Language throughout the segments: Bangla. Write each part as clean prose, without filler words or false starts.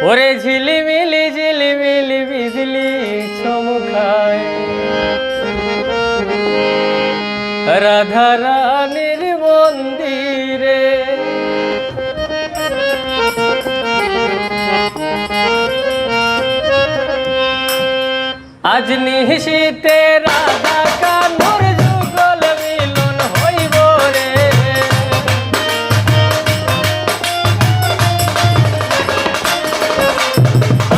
ওরে ঝিলিমিলি বিজলি চমকায় রাধা রানীর মন্দিরে। আজ নিশীতে রাধা কানুর যুগল মিলন হইব রে।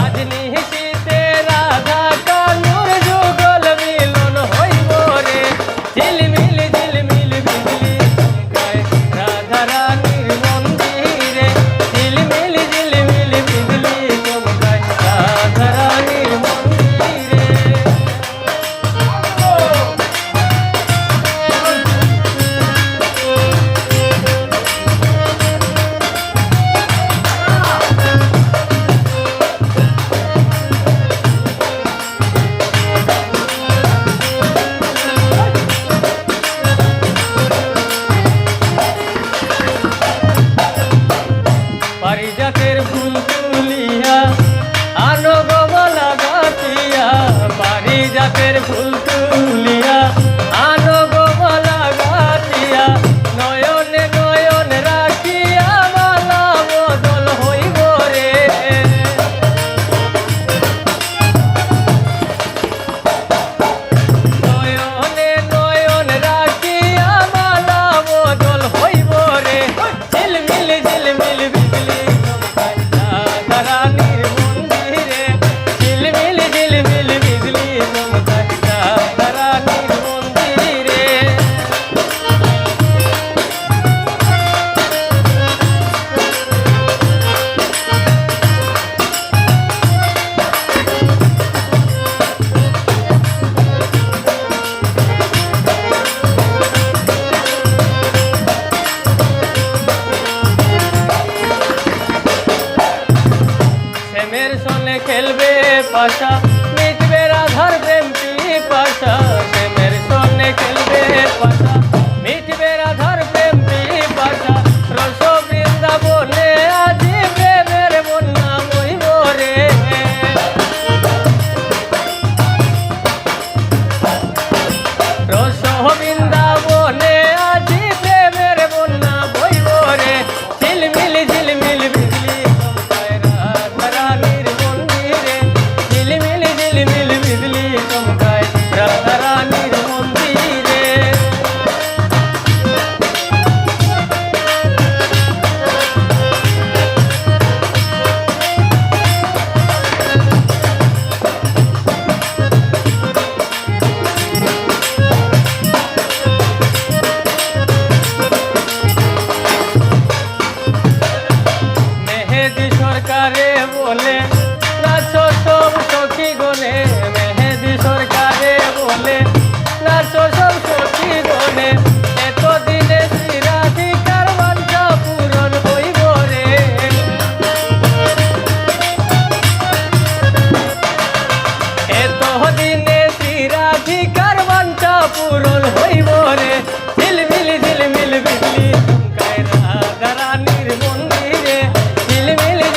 আজ নিশীতে রাধা কানুর যুগল মিলন হইব রে। ঝিলমিলি বিজলি চমকায় রাধা রানীর মন্দিরে। ঝিলমিলি বিজলি চমকায় রাধা রানীর মন্দিরে। পারিজাতের ফুল তুলিয়া আনো গমলা গাতিয়া। পারিজাতের ফুল তুলিয়া আনো গমলা গাতিয়া। নয়নে নয়ন রাখিয়া মালা বদল হইব রে। নয়নে নয়ন রাখিয়া মালা বদল হইব রে। ঝিলমিলি বিজলি চমকায় রাধা রানীর মন্দিরে। ঝিলমিলি বিজলি চমকায় রাধা রানীর মন্দিরে। প্রেমের সনে খেলবে পাশা মিটবে রাধার প্রেম পিপাসা। প্রেমের সনে খেলবে পাশা মিটবে রাধার প্রেম পিপাসা। রস বৃন্দাবনে আজি প্রেমের বন্যা বইব রে। রস বৃন্দাবনে আজি প্রেমের বন্যা বইব রে। ঝিলমিলি বিজলি চমকায় রাধা রানীর মন্দিরে। ঝিলমিলি বিজলি চমকায় রাধা রানীর মন্দিরে। মেহেদি সরকারে বলে নাচো সব সখী গনে। মেহেদি সরকারে বলে নাচো সব সখী গনে। এতদিনে শ্রীরাধিকার বাঞ্ছা পূরণ হইব রে। এতদিনে শ্রীরাধিকার বাঞ্ছা পূরণ হইব রে। ঝিলমিলি বিজলি চমকায় রাধা রানীর মন্দিরে। ঝিলমিলি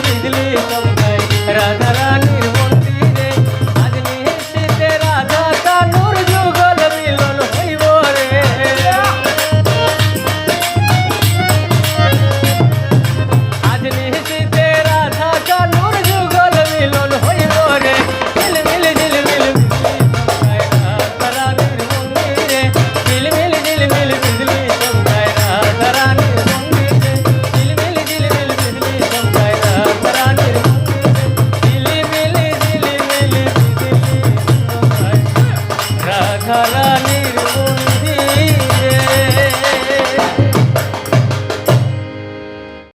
বিজলি চমকায় রাধা রানীর মন্দিরে। আজ নিশীতে রাধা কানুর যুগল মিলন হইব রে। আজ নিশীতে রাধা কানুর যুগল মিলন হইব রে। ঝিলমিলি বিজলি চমকায় রাধা রানীর মন্দিরে। ঝিলমিলি বিজলি চমকায় রাধা রানীর মন্দিরে। ঝিলমিলি বিজলি চমকায় রাধা রানীর মন্দিরে। ঝিলমিলি বিজলি চমকায় রাধা রানীর মন্দিরে।